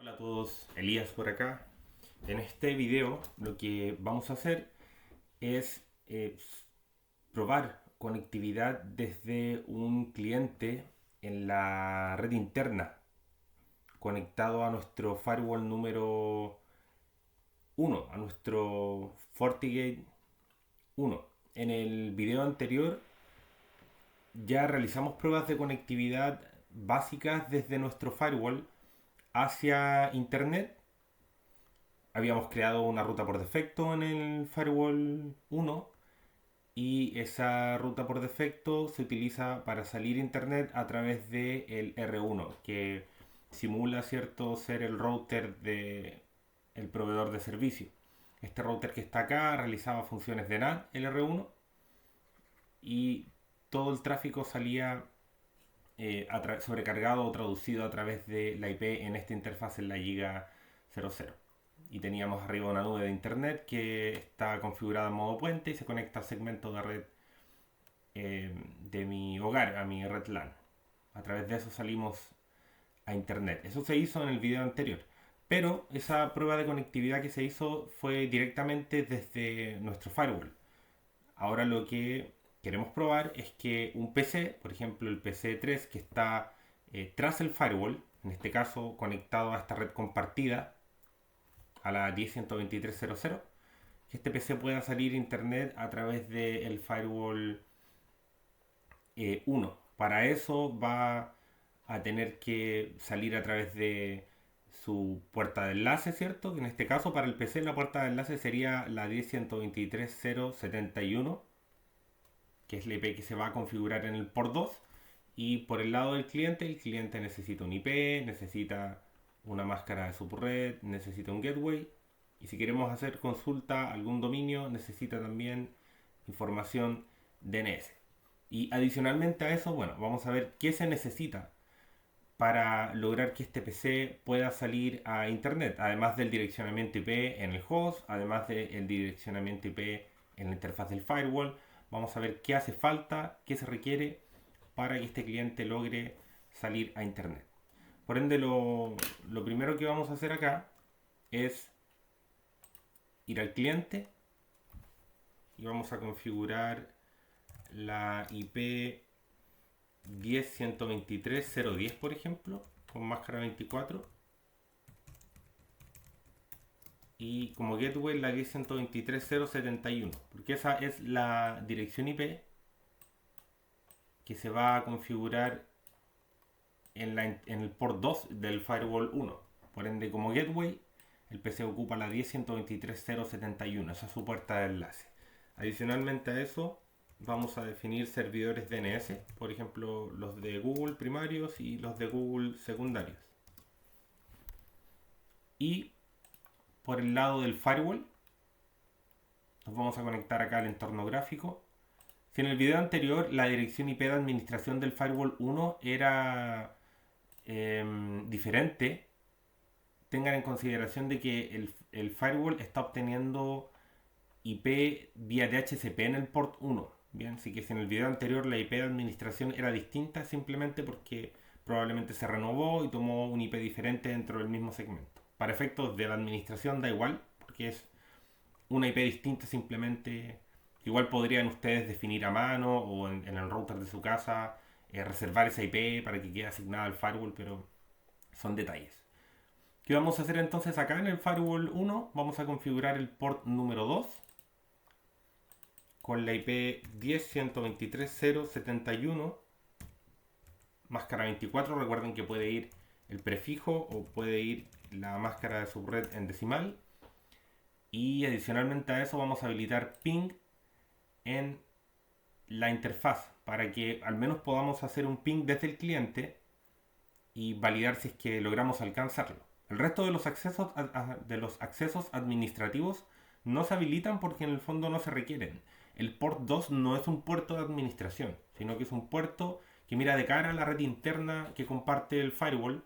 Hola a todos, Elías por acá. En este video lo que vamos a hacer es probar conectividad desde un cliente en la red interna conectado a nuestro firewall número uno, a nuestro FortiGate uno. En el video anterior ya realizamos pruebas de conectividad básicas desde nuestro firewall hacia internet. Habíamos creado una ruta por defecto en el firewall uno y esa ruta por defecto se utiliza para salir a internet a través del R1, que simula, cierto, ser el router de el proveedor de servicio. Este router que está acá realizaba funciones de NAT, el R1, y todo el tráfico salía sobrecargado o traducido a través de la IP en esta interfaz en la giga 00. Y teníamos arriba una nube de internet que está configurada en modo puente y se conecta al segmento de red de mi hogar, a mi red LAN. A través de eso salimos a internet. Eso se hizo en el video anterior. Pero esa prueba de conectividad que se hizo fue directamente desde nuestro firewall. Ahora lo que queremos probar es que un PC, por ejemplo el PC3 que está tras el firewall, en este caso conectado a esta red compartida, a la 10.123.0.0, que este PC pueda salir a internet a través del firewall 1. Para eso va a tener que salir a través de su puerta de enlace, ¿cierto? Que en este caso para el PC la puerta de enlace sería la 10.123.0.71, que es la IP que se va a configurar en el port 2. Y por el lado del cliente, el cliente necesita un IP, necesita una máscara de subred, necesita un gateway. Y si queremos hacer consulta a algún dominio, necesita también información DNS. Y adicionalmente a eso, bueno, vamos a ver qué se necesita para lograr que este PC pueda salir a internet, además del direccionamiento IP en el host, además del direccionamiento IP en la interfaz del firewall. Vamos a ver qué hace falta, qué se requiere para que este cliente logre salir a internet. Por ende, lo primero que vamos a hacer acá es ir al cliente y vamos a configurar la IP 10.123.0.10, por ejemplo, con máscara 24. Y como gateway la 10.123.0.71, porque esa es la dirección IP que se va a configurar en el port 2 del firewall 1. Por ende, como gateway, el PC ocupa la 10.123.0.71, esa es su puerta de enlace. Adicionalmente a eso, vamos a definir servidores DNS, por ejemplo, los de Google primarios y los de Google secundarios. Y por el lado del firewall, nos vamos a conectar acá al entorno gráfico. Si en el video anterior la dirección IP de administración del firewall 1 era diferente, tengan en consideración de que el firewall está obteniendo IP vía DHCP en el port 1. Bien, así que si en el video anterior la IP de administración era distinta, simplemente porque probablemente se renovó y tomó un IP diferente dentro del mismo segmento. Para efectos de la administración da igual, porque es una IP distinta simplemente. Igual podrían ustedes definir a mano o en el router de su casa, reservar esa IP para que quede asignada al firewall, pero son detalles. ¿Qué vamos a hacer entonces acá en el firewall 1? Vamos a configurar el port número 2 con la IP 10.123.0.71, máscara 24. Recuerden que puede ir el prefijo o puede ir la máscara de subred en decimal. Y adicionalmente a eso vamos a habilitar ping en la interfaz para que al menos podamos hacer un ping desde el cliente y validar si es que logramos alcanzarlo. El resto de los accesos administrativos no se habilitan porque en el fondo no se requieren. El port 2 no es un puerto de administración, sino que es un puerto que mira de cara a la red interna que comparte el firewall.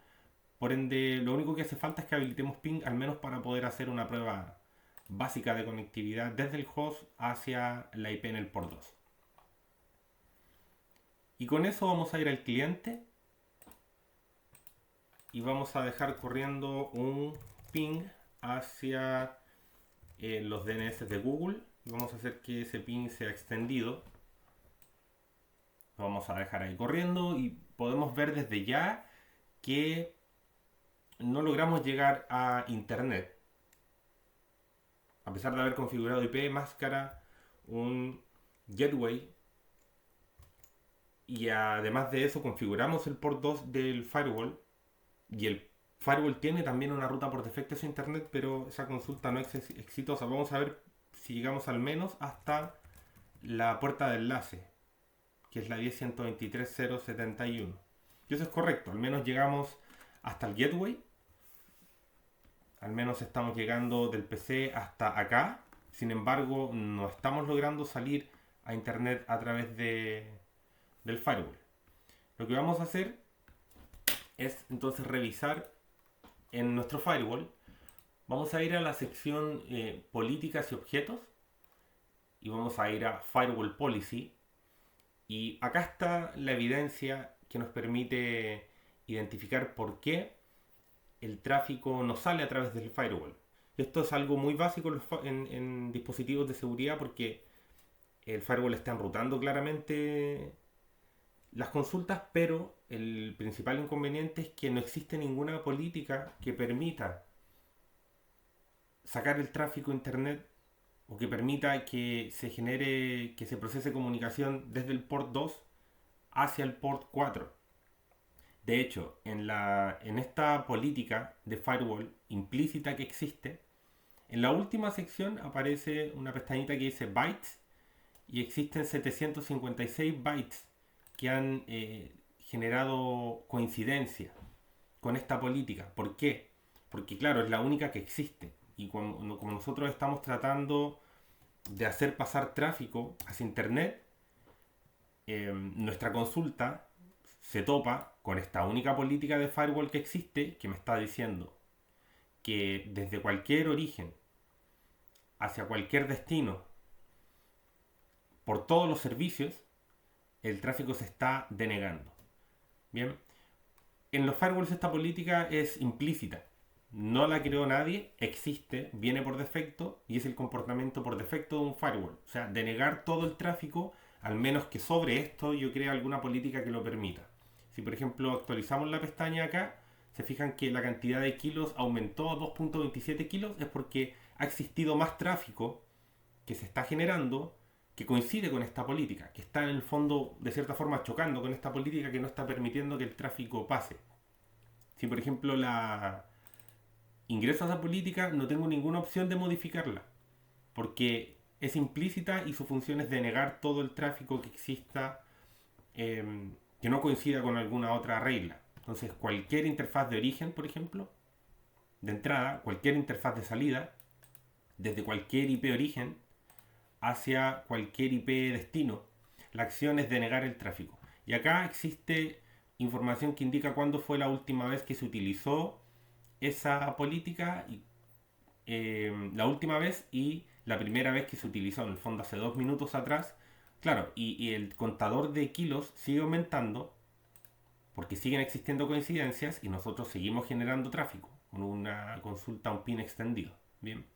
Por ende, lo único que hace falta es que habilitemos ping al menos para poder hacer una prueba básica de conectividad desde el host hacia la IP en el port 2. Y con eso vamos a ir al cliente y vamos a dejar corriendo un ping hacia los DNS de Google. Vamos a hacer que ese ping sea extendido. Lo vamos a dejar ahí corriendo y podemos ver desde ya que no logramos llegar a internet. A pesar de haber configurado IP, máscara, un gateway, y además de eso configuramos el port 2 del firewall, y el firewall tiene también una ruta por defecto hacia internet, pero esa consulta no es exitosa. Vamos a ver si llegamos al menos hasta la puerta de enlace, que es la 10.123.071. Y eso es correcto, al menos llegamos hasta el gateway. Al menos estamos llegando del PC hasta acá. Sin embargo, no estamos logrando salir a internet a través del firewall. Lo que vamos a hacer es entonces revisar en nuestro firewall. Vamos a ir a la sección políticas y objetos. Y vamos a ir a Firewall Policy. Y acá está la evidencia que nos permite identificar por qué el tráfico no sale a través del firewall. Esto es algo muy básico en dispositivos de seguridad, porque el firewall está enrutando claramente las consultas, pero el principal inconveniente es que no existe ninguna política que permita sacar el tráfico a internet, o que permita que se genere, que se procese comunicación desde el port 2 hacia el port 4. De hecho, en esta política de firewall implícita que existe, en la última sección aparece una pestañita que dice bytes, y existen 756 bytes que han generado coincidencia con esta política. ¿Por qué? Porque claro, es la única que existe. Y como nosotros estamos tratando de hacer pasar tráfico hacia internet, nuestra consulta se topa con esta única política de firewall que existe, que me está diciendo que desde cualquier origen hacia cualquier destino, por todos los servicios, el tráfico se está denegando. Bien, en los firewalls esta política es implícita, no la creó nadie, existe, viene por defecto y es el comportamiento por defecto de un firewall. O sea, denegar todo el tráfico, al menos que sobre esto yo creo alguna política que lo permita. Si por ejemplo actualizamos la pestaña acá, se fijan que la cantidad de kilos aumentó a 2.27 kilos, es porque ha existido más tráfico que se está generando, que coincide con esta política, que está en el fondo de cierta forma chocando con esta política que no está permitiendo que el tráfico pase. Si por ejemplo ingreso a esa política, no tengo ninguna opción de modificarla, porque es implícita y su función es denegar todo el tráfico que exista, que no coincida con alguna otra regla. Entonces cualquier interfaz de origen, por ejemplo, de entrada, cualquier interfaz de salida, desde cualquier IP origen hacia cualquier IP destino, la acción es denegar el tráfico. Y acá existe información que indica cuándo fue la última vez que se utilizó esa política, y, la última vez y la primera vez que se utilizó, en el fondo hace 2 minutos atrás. Claro, y el contador de kilos sigue aumentando porque siguen existiendo coincidencias y nosotros seguimos generando tráfico con una consulta a un pin extendido. Bien.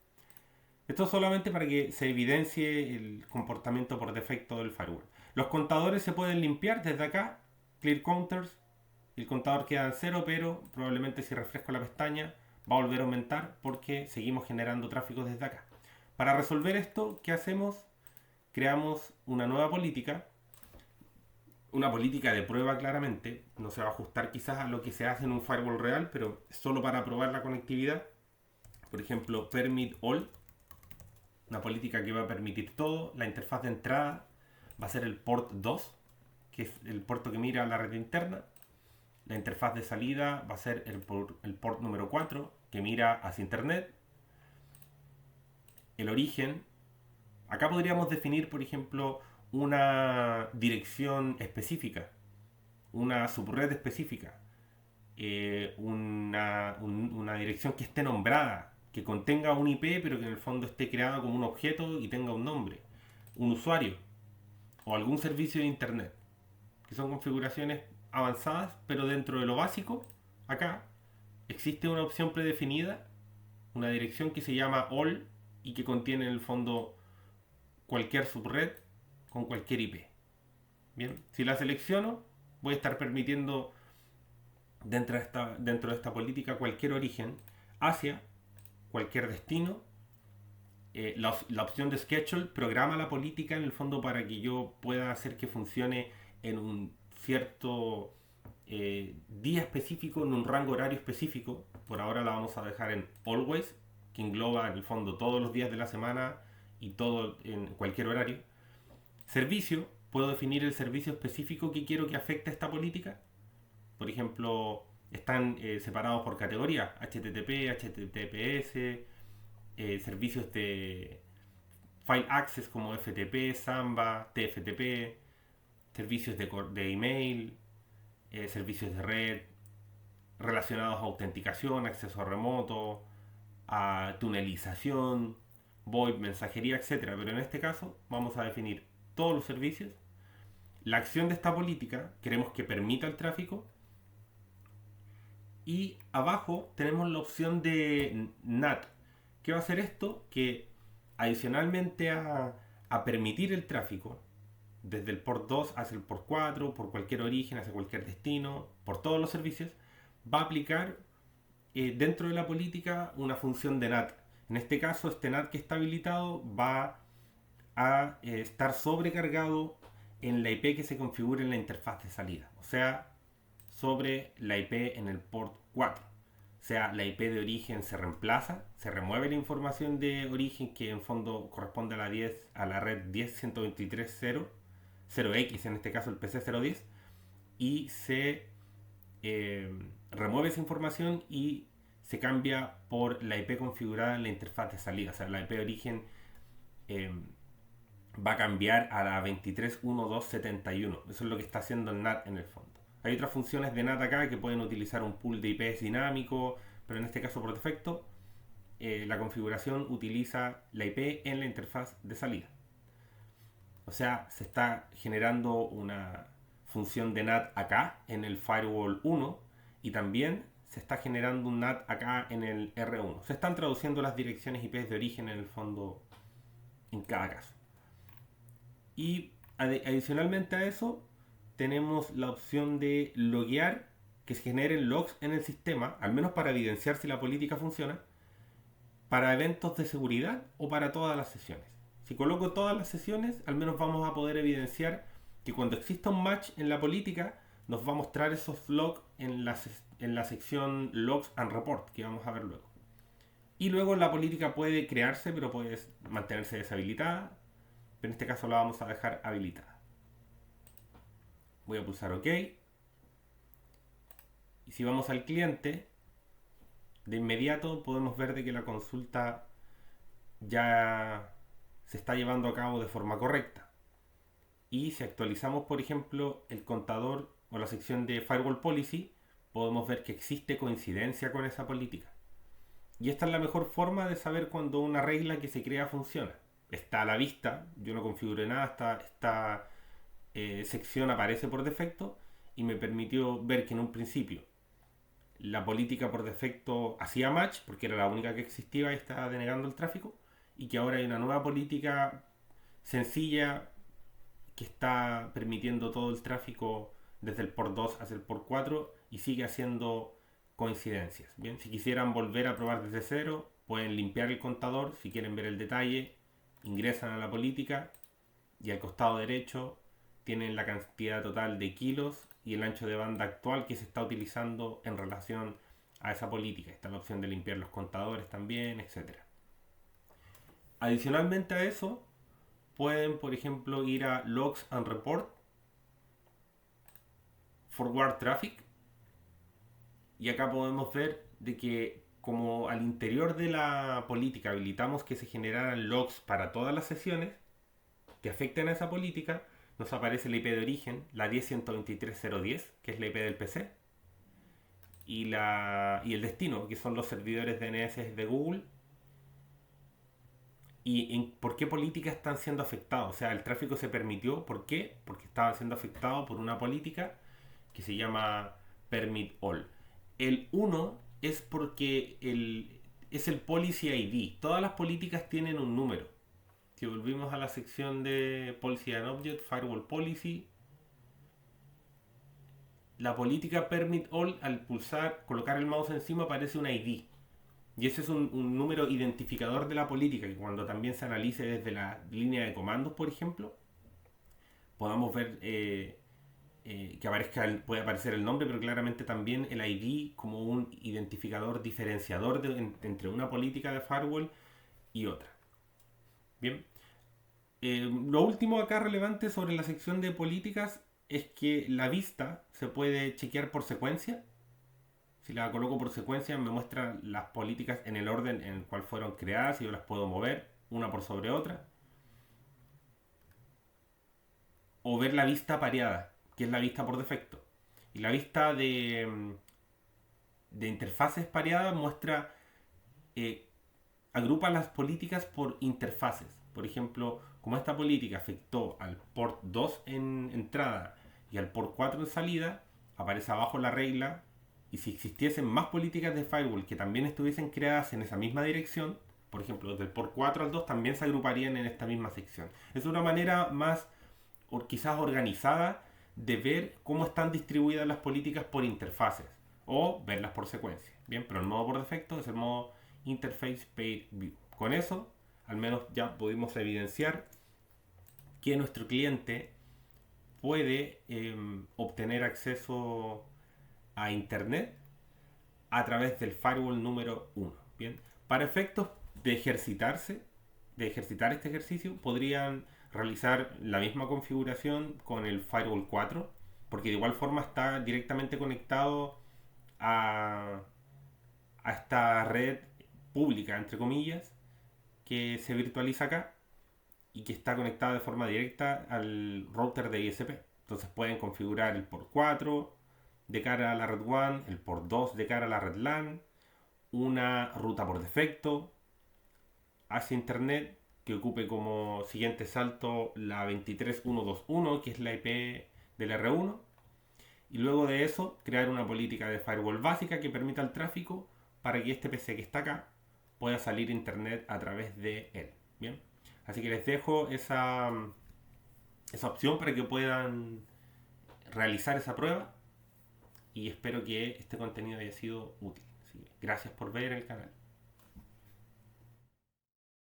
Esto solamente para que se evidencie el comportamiento por defecto del firewall. Los contadores se pueden limpiar desde acá, clear counters, y el contador queda en 0, pero probablemente si refresco la pestaña va a volver a aumentar porque seguimos generando tráfico desde acá. Para resolver esto, ¿qué hacemos? Creamos una nueva política, una política de prueba claramente, no se va a ajustar quizás a lo que se hace en un firewall real, pero solo para probar la conectividad. Por ejemplo, permit all, una política que va a permitir todo. La interfaz de entrada va a ser el port 2, que es el puerto que mira a la red interna. La interfaz de salida va a ser el port número 4, que mira hacia internet. El origen, acá podríamos definir, por ejemplo, una dirección específica, una subred específica, una dirección que esté nombrada, que contenga un IP, pero que en el fondo esté creado como un objeto y tenga un nombre, un usuario o algún servicio de internet, que son configuraciones avanzadas, pero dentro de lo básico, acá existe una opción predefinida, una dirección que se llama all y que contiene en el fondo cualquier subred con cualquier IP. Bien, si la selecciono, voy a estar permitiendo dentro de esta política cualquier origen hacia cualquier destino. La opción de schedule programa la política en el fondo para que yo pueda hacer que funcione en un cierto día específico, en un rango horario específico. Por ahora la vamos a dejar en always, que engloba en el fondo todos los días de la semana y todo en cualquier horario. Servicio, puedo definir el servicio específico que quiero que afecte a esta política. Por ejemplo, están separados por categoría: HTTP, HTTPS, servicios de file access como FTP, Samba, TFTP, servicios de email, servicios de red relacionados a autenticación, acceso remoto, a tunelización, VoIP, mensajería, etcétera. Pero en este caso vamos a definir todos los servicios. La acción de esta política queremos que permita el tráfico. Y abajo tenemos la opción de NAT. ¿Qué va a hacer esto? Que adicionalmente a permitir el tráfico, desde el port 2 hacia el port 4, por cualquier origen, hacia cualquier destino, por todos los servicios, va a aplicar dentro de la política una función de NAT. En este caso, este NAT que está habilitado va a estar sobrecargado en la IP que se configure en la interfaz de salida. O sea, sobre la IP en el port 4. O sea, la IP de origen se reemplaza, se remueve la información de origen que en fondo corresponde a la red 10.123.0, 0x en este caso el PC010, y se remueve esa información y se cambia por la IP configurada en la interfaz de salida. O sea, la IP de origen va a cambiar a la 23.1.2.71. Eso es lo que está haciendo el NAT en el fondo. Hay otras funciones de NAT acá que pueden utilizar un pool de IPs dinámico, pero en este caso por defecto la configuración utiliza la IP en la interfaz de salida. O sea, se está generando una función de NAT acá en el firewall 1 y también se está generando un NAT acá en el R1. Se están traduciendo las direcciones IPs de origen en el fondo en cada caso. Y adicionalmente a eso tenemos la opción de loguear, que se generen logs en el sistema, al menos para evidenciar si la política funciona, para eventos de seguridad o para todas las sesiones. Si coloco todas las sesiones, al menos vamos a poder evidenciar que cuando exista un match en la política, nos va a mostrar esos logs en la sección Logs and Report, que vamos a ver luego. Y luego la política puede crearse, pero puede mantenerse deshabilitada. Pero en este caso la vamos a dejar habilitada. Voy a pulsar OK. Y si vamos al cliente, de inmediato podemos ver de que la consulta ya se está llevando a cabo de forma correcta. Y si actualizamos, por ejemplo, el contador o la sección de Firewall Policy, podemos ver que existe coincidencia con esa política. Y esta es la mejor forma de saber cuando una regla que se crea funciona. Está a la vista, yo no configuré nada, esta sección aparece por defecto y me permitió ver que en un principio la política por defecto hacía match porque era la única que existía y estaba denegando el tráfico, y que ahora hay una nueva política sencilla que está permitiendo todo el tráfico desde el port 2 hacia el port 4 y sigue haciendo coincidencias. Bien, si quisieran volver a probar desde cero, pueden limpiar el contador. Si quieren ver el detalle, ingresan a la política y al costado derecho tienen la cantidad total de kilos y el ancho de banda actual que se está utilizando en relación a esa política. Está la opción de limpiar los contadores también, etc. Adicionalmente a eso, pueden, por ejemplo, ir a Logs and Report, Forward Traffic, y acá podemos ver de que como al interior de la política habilitamos que se generaran logs para todas las sesiones que afecten a esa política, nos aparece la IP de origen, la 10.123.0.10, que es la IP del PC, y el destino, que son los servidores DNS de Google. ¿Y por qué políticas están siendo afectados? O sea, el tráfico se permitió, ¿por qué? Porque estaba siendo afectado por una política que se llama Permit All. El 1 es porque es el Policy ID. Todas las políticas tienen un número. Si volvimos a la sección de Policy and Object, Firewall Policy, la política Permit All, al colocar el mouse encima, aparece un ID. Y ese es un número identificador de la política, que cuando también se analice desde la línea de comandos, por ejemplo, podamos ver que puede aparecer el nombre, pero claramente también el ID como un identificador diferenciador entre una política de firewall y otra. Bien. Lo último acá relevante sobre la sección de políticas es que la vista se puede chequear por secuencia. Si la coloco por secuencia me muestra las políticas en el orden en el cual fueron creadas y yo las puedo mover una por sobre otra. O ver la vista pareada, que es la vista por defecto. Y la vista de interfaces pareada muestra, agrupa las políticas por interfaces. Por ejemplo, como esta política afectó al port 2 en entrada y al port 4 en salida, aparece abajo la regla. Y si existiesen más políticas de firewall que también estuviesen creadas en esa misma dirección, por ejemplo, del port 4 al 2 también se agruparían en esta misma sección. Es una manera más quizás organizada de ver cómo están distribuidas las políticas por interfaces o verlas por secuencia. Bien, pero el modo por defecto es el modo Interface Page View. Con eso, al menos ya pudimos evidenciar que nuestro cliente puede obtener acceso a Internet a través del firewall número 1. Bien, para efectos de ejercitar este ejercicio, podrían realizar la misma configuración con el firewall 4, porque de igual forma está directamente conectado a esta red pública, entre comillas, que se virtualiza acá y que está conectada de forma directa al router de ISP. Entonces pueden configurar el port 4 de cara a la red WAN, el port 2 de cara a la red LAN, una ruta por defecto hacia internet que ocupe como siguiente salto la 23121, que es la IP del R1, y luego de eso crear una política de firewall básica que permita el tráfico para que este PC que está acá pueda salir internet a través de él. Bien, así que les dejo esa opción para que puedan realizar esa prueba y espero que este contenido haya sido útil. Así que gracias por ver el canal.